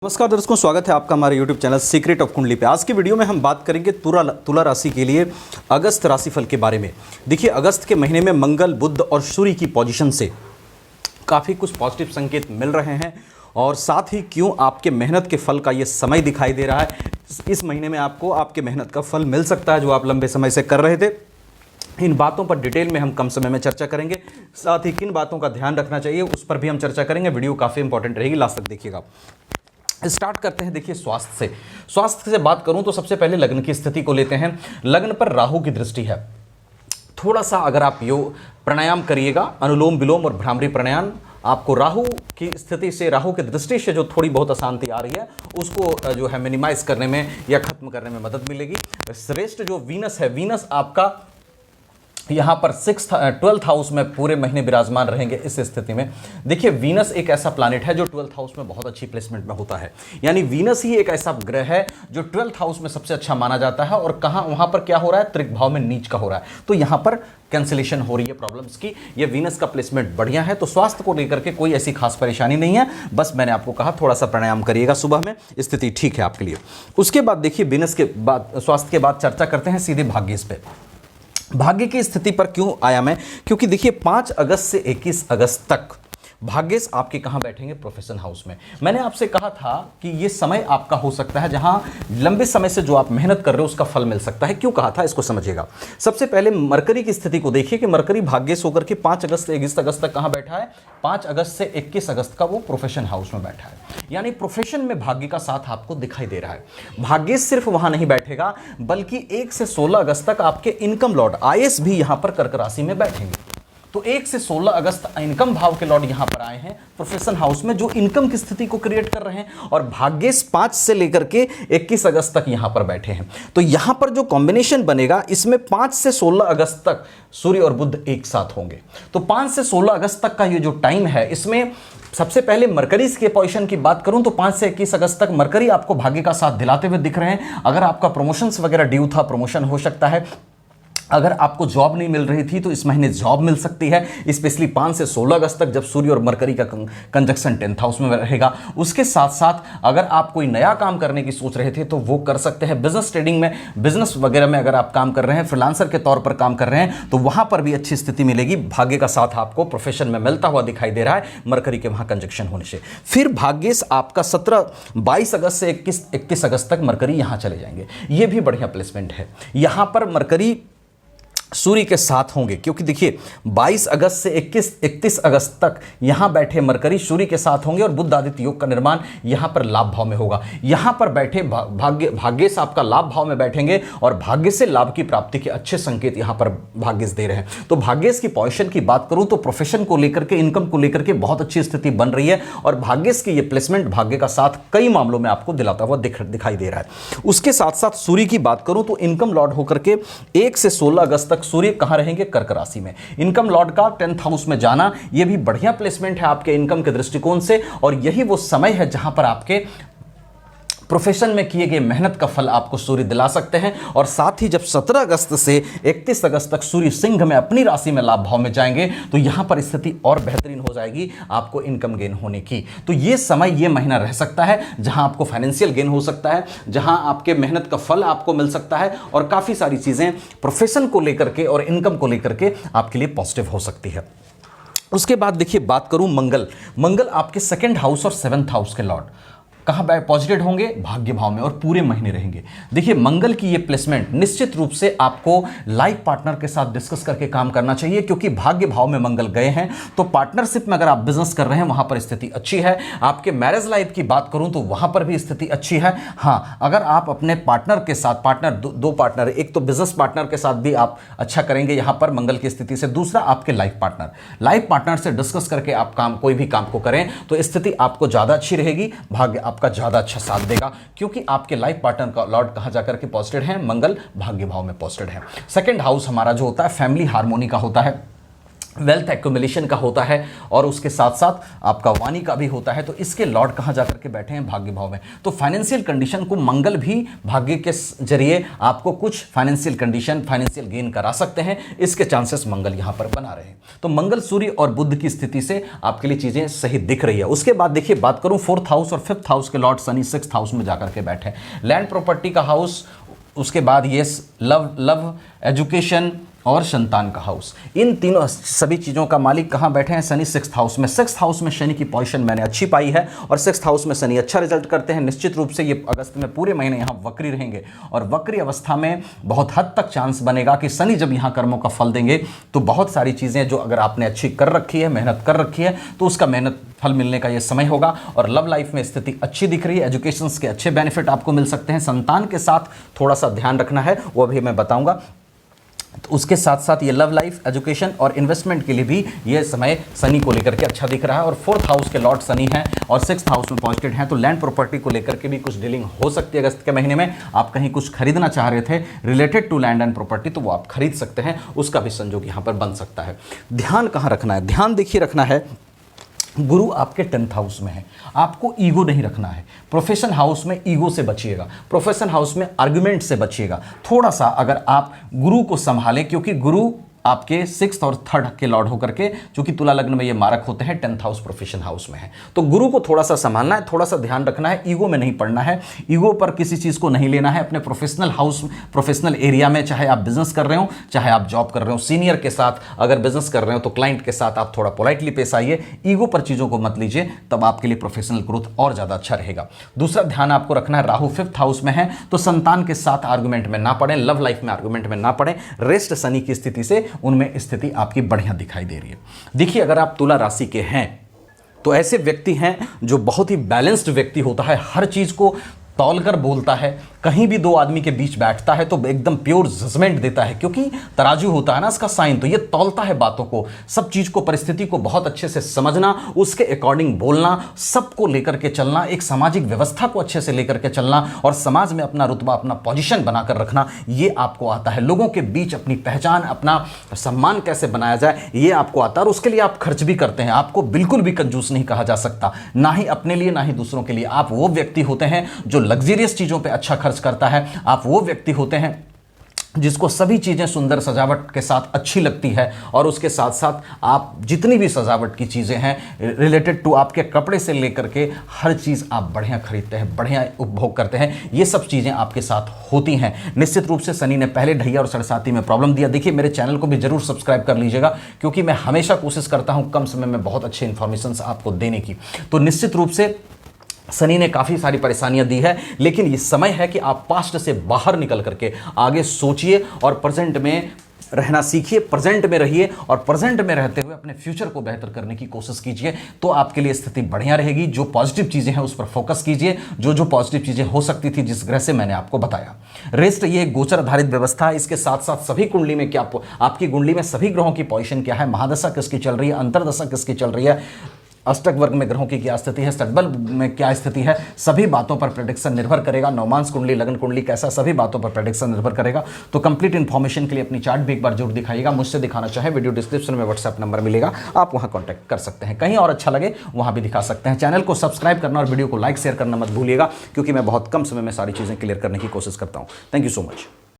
नमस्कार दर्शकों, स्वागत है आपका हमारे YouTube चैनल सीक्रेट ऑफ कुंडली पे। आज की वीडियो में हम बात करेंगे तुला राशि के लिए अगस्त राशिफल के बारे में। देखिए, अगस्त के महीने में मंगल, बुध और सूर्य की पोजीशन से काफ़ी कुछ पॉजिटिव संकेत मिल रहे हैं और साथ ही क्यों आपके मेहनत के फल का ये समय दिखाई दे रहा है। इस महीने में आपको आपके मेहनत का फल मिल सकता है जो आप लंबे समय से कर रहे थे। इन बातों पर डिटेल में हम कम समय में चर्चा करेंगे, साथ ही किन बातों का ध्यान रखना चाहिए उस पर भी हम चर्चा करेंगे। वीडियो काफ़ी इंपॉर्टेंट रहेगी, लास्ट तक देखिएगा। स्टार्ट करते हैं। देखिए, स्वास्थ्य से बात करूं तो सबसे पहले लग्न की स्थिति को लेते हैं। लग्न पर राहु की दृष्टि है। थोड़ा सा अगर आप योग प्राणायाम करिएगा, अनुलोम विलोम और भ्रामरी प्राणायाम, आपको राहु की स्थिति से, राहु की दृष्टि से जो थोड़ी बहुत अशांति आ रही है उसको जो है मिनिमाइज करने में या खत्म करने में मदद मिलेगी। श्रेष्ठ जो वीनस है, वीनस आपका यहाँ पर 12th हाउस में पूरे महीने विराजमान रहेंगे। इस स्थिति में देखिए, वीनस एक ऐसा प्लैनेट है जो 12th हाउस में बहुत अच्छी प्लेसमेंट में होता है। यानी वीनस ही एक ऐसा ग्रह है जो 12th हाउस में सबसे अच्छा माना जाता है। और कहाँ वहाँ पर क्या हो रहा है, त्रिक भाव में नीच का हो रहा है, तो यहाँ पर कैंसिलेशन हो रही है प्रॉब्लम्स की। ये वीनस का प्लेसमेंट बढ़िया है, तो स्वास्थ्य को लेकर के कोई ऐसी खास परेशानी नहीं है। बस मैंने आपको कहा थोड़ा सा प्राणायाम करिएगा सुबह में, स्थिति ठीक है आपके लिए। उसके बाद देखिए, वीनस के बाद, स्वास्थ्य के बाद चर्चा करते हैं सीधे भाग्येश पे। भाग्य की स्थिति पर क्यों आया मैं, क्योंकि देखिए 5 अगस्त से 21 अगस्त तक भाग्येश आपके कहाँ बैठेंगे, प्रोफेशन हाउस में। मैंने आपसे कहा था कि ये समय आपका हो सकता है जहां लंबे समय से जो आप मेहनत कर रहे हो उसका फल मिल सकता है। क्यों कहा था, इसको समझिएगा। सबसे पहले मरकरी की स्थिति को देखिए कि मरकरी भाग्येश होकर के 5 अगस्त से 21 अगस्त तक कहाँ बैठा है। 5 अगस्त से 21 अगस्त का वो प्रोफेशन हाउस में बैठा है। यानी प्रोफेशन में भाग्य का साथ आपको दिखाई दे रहा है। भाग्येश सिर्फ वहां नहीं बैठेगा, बल्कि 1 से 16 अगस्त तक आपके इनकम लॉर्ड आईएएस भी यहां पर कर्क राशि में बैठेंगे। तो 1 से 16 अगस्त इनकम भाव के लॉर्ड यहां पर आए हैं प्रोफेशन हाउस में, जो इनकम की स्थिति को क्रिएट कर रहे हैं। और भाग्येश 5 से लेकर के 21 अगस्त तक यहां पर बैठे हैं। तो यहां पर जो कॉम्बिनेशन बनेगा, इसमें 5 से 16 अगस्त तक सूर्य और बुध एक साथ होंगे। तो 5 से 16 अगस्त तक का ये जो टाइम है, इसमें सबसे पहले मरकरी के पोजीशन की बात करूं तो 5 से 21 अगस्त तक मरकरी आपको भाग्य का साथ दिलाते हुए दिख रहे हैं। अगर आपका प्रमोशंस वगैरह ड्यू था, प्रमोशन हो सकता है। अगर आपको जॉब नहीं मिल रही थी तो इस महीने जॉब मिल सकती है, स्पेशली 5 से 16 अगस्त तक जब सूर्य और मरकरी का कंजक्शन 10th हाउस में रहेगा। उसके साथ साथ अगर आप कोई नया काम करने की सोच रहे थे तो वो कर सकते हैं। बिजनेस ट्रेडिंग में, बिजनेस वगैरह में अगर आप काम कर रहे हैं, फ्रीलांसर के तौर पर काम कर रहे हैं, तो वहां पर भी अच्छी स्थिति मिलेगी। भाग्य का साथ आपको प्रोफेशन में मिलता हुआ दिखाई दे रहा है मरकरी के वहां कंजक्शन होने से। फिर भाग्येश आपका 22 अगस्त से 21 अगस्त तक मरकरी यहां चले जाएंगे। ये भी बढ़िया प्लेसमेंट है। यहां पर मरकरी सूर्य के साथ होंगे, क्योंकि देखिए 22 अगस्त से 31 अगस्त तक यहां बैठे मरकरी सूर्य के साथ होंगे और बुध आदित्य योग का निर्माण यहां पर लाभ भाव में होगा। यहां पर बैठे भाग्येश आपका लाभ भाव में बैठेंगे और भाग्य से लाभ की प्राप्ति के अच्छे संकेत यहां पर भाग्येश दे रहे हैं। तो भाग्येश की पोजीशन की बात करूं तो प्रोफेशन को लेकर के, इनकम को लेकर के बहुत अच्छी स्थिति बन रही है और भाग्येश की ये प्लेसमेंट भाग्य का साथ कई मामलों में आपको दिलाता हुआ दिखाई दे रहा है। उसके साथ साथ सूर्य की बात करूं तो इनकम लॉर्ड होकर के 1 से 16 अगस्त तक सूर्य कहां रहेंगे, कर्क राशि में। इनकम लॉर्ड का 10th हाउस में जाना, यह भी बढ़िया प्लेसमेंट है आपके इनकम के दृष्टिकोण से। और यही वो समय है जहां पर आपके प्रोफेशन में किए गए मेहनत का फल आपको सूर्य दिला सकते हैं। और साथ ही जब 17 अगस्त से 31 अगस्त तक सूर्य सिंह में अपनी राशि में लाभ भाव में जाएंगे तो यहां पर स्थिति और बेहतरीन हो जाएगी आपको इनकम गेन होने की। तो ये समय, ये महीना रह सकता है जहां आपको फाइनेंशियल गेन हो सकता है, जहां आपके मेहनत का फल आपको मिल सकता है और काफी सारी चीजें प्रोफेशन को लेकर के और इनकम को लेकर के आपके लिए पॉजिटिव हो सकती है। उसके बाद देखिए, बात करूं मंगल आपके 2nd हाउस और 7th हाउस के लॉर्ड कहाँ पॉजिटिव होंगे, भाग्य भाव में, और पूरे महीने रहेंगे। देखिए, मंगल की ये प्लेसमेंट निश्चित रूप से आपको लाइफ पार्टनर के साथ डिस्कस करके काम करना चाहिए, क्योंकि भाग्य भाव में मंगल गए हैं। तो पार्टनरशिप में अगर आप बिजनेस कर रहे हैं वहां पर स्थिति अच्छी है। आपके मैरिज लाइफ की बात करूं तो वहां पर भी स्थिति अच्छी है। हाँ, अगर आप अपने पार्टनर के साथ, दो पार्टनर, एक तो बिजनेस पार्टनर के साथ भी आप अच्छा करेंगे यहां पर मंगल की स्थिति से। दूसरा, आपके लाइफ पार्टनर से डिस्कस करके आप कोई भी काम को करें तो स्थिति आपको ज्यादा अच्छी रहेगी, भाग्य आपका ज्यादा अच्छा साथ देगा, क्योंकि आपके लाइफ पार्टनर का लॉर्ड कहां जाकर के पॉजिटिव है, मंगल भाग्य भाव में पॉजिटिव है। 2nd हाउस हमारा जो होता है फैमिली हार्मोनी का होता है। वेल्थ एक्यूमुलेशन का होता है और उसके साथ साथ आपका वाणी का भी होता है। तो इसके लॉर्ड कहाँ जाकर के बैठे हैं? भाग्य भाव में। तो फाइनेंशियल कंडीशन को मंगल भी भाग्य के जरिए आपको कुछ फाइनेंशियल कंडीशन, फाइनेंशियल गेन करा सकते हैं, इसके चांसेस मंगल यहाँ पर बना रहे हैं। तो मंगल, सूर्य और बुध की स्थिति से आपके लिए चीजें सही दिख रही है। उसके बाद देखिए, बात करूं 4th हाउस और 5th हाउस के लॉर्ड शनि 6th हाउस में जाकर के बैठे, लैंड प्रॉपर्टी का हाउस, उसके बाद ये लव, एजुकेशन और संतान का हाउस, इन तीनों सभी चीज़ों का मालिक कहाँ बैठे हैं? शनि 6th हाउस में। 6th हाउस में शनि की पोजीशन मैंने अच्छी पाई है और 6th हाउस में शनि अच्छा रिजल्ट करते हैं। निश्चित रूप से ये अगस्त में पूरे महीने यहाँ वक्री रहेंगे और वक्री अवस्था में बहुत हद तक चांस बनेगा कि शनि जब यहाँ कर्मों का फल देंगे तो बहुत सारी चीज़ें जो अगर आपने अच्छी कर रखी है, मेहनत कर रखी है, तो उसका मेहनत फल मिलने का ये समय होगा। और लव लाइफ में स्थिति अच्छी दिख रही है, एजुकेशन के अच्छे बेनिफिट आपको मिल सकते हैं। संतान के साथ थोड़ा सा ध्यान रखना है, वो भी मैं बताऊंगा। तो उसके साथ साथ ये लव लाइफ, एजुकेशन और इन्वेस्टमेंट के लिए भी ये समय शनि को लेकर के अच्छा दिख रहा है। और 4th हाउस के लॉर्ड शनि हैं और 6th हाउस में पॉजिटिव हैं, तो लैंड प्रॉपर्टी को लेकर के भी कुछ डीलिंग हो सकती है अगस्त के महीने में। आप कहीं कुछ खरीदना चाह रहे थे related to land and property, तो वो आप खरीद सकते हैं, उसका भी संयोग यहाँ पर बन सकता है। ध्यान कहाँ रखना है? ध्यान देखिए रखना है, गुरु आपके 10th हाउस में है, आपको ईगो नहीं रखना है। प्रोफेशन हाउस में ईगो से बचिएगा, प्रोफेशन हाउस में आर्गुमेंट से बचिएगा। थोड़ा सा अगर आप गुरु को संभालें, क्योंकि गुरु आपके 6th और 3rd के लॉर्ड होकर के, चूंकि तुला लग्न में ये मारक होते हैं, 10th हाउस प्रोफेशन हाउस में है, तो गुरु को थोड़ा सा संभालना है, थोड़ा सा ध्यान रखना है, ईगो में नहीं पड़ना है, ईगो पर किसी चीज को नहीं लेना है। अपने प्रोफेशनल हाउस, प्रोफेशनल एरिया में, चाहे आप बिजनेस कर रहे हो, चाहे आप जॉब कर रहे हो, सीनियर के साथ अगर बिजनेस कर रहे हो तो क्लाइंट के साथ आप थोड़ा पोलाइटली पेश आइए, ईगो पर चीजों को मत लीजिए, तब आपके लिए प्रोफेशनल ग्रोथ और ज्यादा अच्छा रहेगा। दूसरा ध्यान आपको रखना है, राहु 5th हाउस में है, तो संतान के साथ आर्गुमेंट में ना पड़े, लव लाइफ में आर्गुमेंट में ना पड़े। रेस्ट शनि की स्थिति से उनमें स्थिति आपकी बढ़िया दिखाई दे रही है। देखिए, अगर आप तुला राशि के हैं तो ऐसे व्यक्ति हैं जो बहुत ही बैलेंस्ड व्यक्ति होता है, हर चीज को तौलकर बोलता है, कहीं भी दो आदमी के बीच बैठता है तो एकदम प्योर जजमेंट देता है, क्योंकि तराजू होता है ना इसका साइन, तो ये तौलता है बातों को, सब चीज को, परिस्थिति को बहुत अच्छे से समझना, उसके अकॉर्डिंग बोलना, सबको लेकर के चलना, एक सामाजिक व्यवस्था को अच्छे से लेकर के चलना और समाज में अपना रुतबा, अपना पोजीशन बनाकर रखना, ये आपको आता है। लोगों के बीच अपनी पहचान, अपना सम्मान कैसे बनाया जाए, ये आपको आता है और उसके लिए आप खर्च भी करते हैं। आपको बिल्कुल भी कंजूस नहीं कहा जा सकता, ना ही अपने लिए ना ही दूसरों के लिए। आप वो व्यक्ति होते हैं जो लग्जरियस चीजों पे अच्छा खर्च करता है, आप वो व्यक्ति होते हैं जिसको सभी चीजें सुंदर सजावट के साथ अच्छी लगती है, और उसके साथ साथ आप जितनी भी सजावट की चीजें हैं रिलेटेड टू आपके कपड़े से लेकर के हर चीज आप बढ़िया खरीदते हैं, बढ़िया उपभोग करते हैं, ये सब चीजें आपके साथ होती हैं। निश्चित रूप से शनि ने पहले ढैया और सरसाती में प्रॉब्लम दिया। देखिए, मेरे चैनल को भी जरूर सब्सक्राइब कर लीजिएगा, क्योंकि मैं हमेशा कोशिश करता हूं कम समय में बहुत अच्छे इंफॉर्मेशन आपको देने की। तो निश्चित रूप से शनि ने काफी सारी परेशानियां दी है, लेकिन ये समय है कि आप पास्ट से बाहर निकल करके आगे सोचिए और प्रेजेंट में रहना सीखिए, प्रेजेंट में रहिए और प्रेजेंट में रहते हुए अपने फ्यूचर को बेहतर करने की कोशिश कीजिए, तो आपके लिए स्थिति बढ़िया रहेगी। जो पॉजिटिव चीजें हैं उस पर फोकस कीजिए, जो पॉजिटिव चीजें हो सकती थी जिस ग्रह से मैंने आपको बताया। रेस्ट ये गोचर आधारित व्यवस्था है। इसके साथ साथ सभी कुंडली में क्या, आपकी कुंडली में सभी ग्रहों की पोजीशन क्या है, महादशा किसकी चल रही है, अंतरदशा किसकी चल रही है, अष्टक वर्ग में ग्रहों की क्या स्थिति है, षटबल में क्या स्थिति है, सभी बातों पर प्रेडिक्शन निर्भर करेगा। नवमांश कुंडली, लगन कुंडली कैसा, सभी बातों पर प्रेडिक्शन निर्भर करेगा। तो कंप्लीट इन्फॉर्मेशन के लिए अपनी चार्ट भी एक बार जरूर दिखाइएगा। मुझसे दिखाना चाहे वीडियो डिस्क्रिप्शन में व्हाट्सएप नंबर मिलेगा, आप वहां कांटेक्ट कर सकते हैं। कहीं और अच्छा लगे वहां भी दिखा सकते हैं। चैनल को सब्सक्राइब करना और वीडियो को लाइक शेयर करना मत भूलिएगा, क्योंकि मैं बहुत कम समय में सारी चीजें क्लियर करने की कोशिश करता हूं। Thank you so much.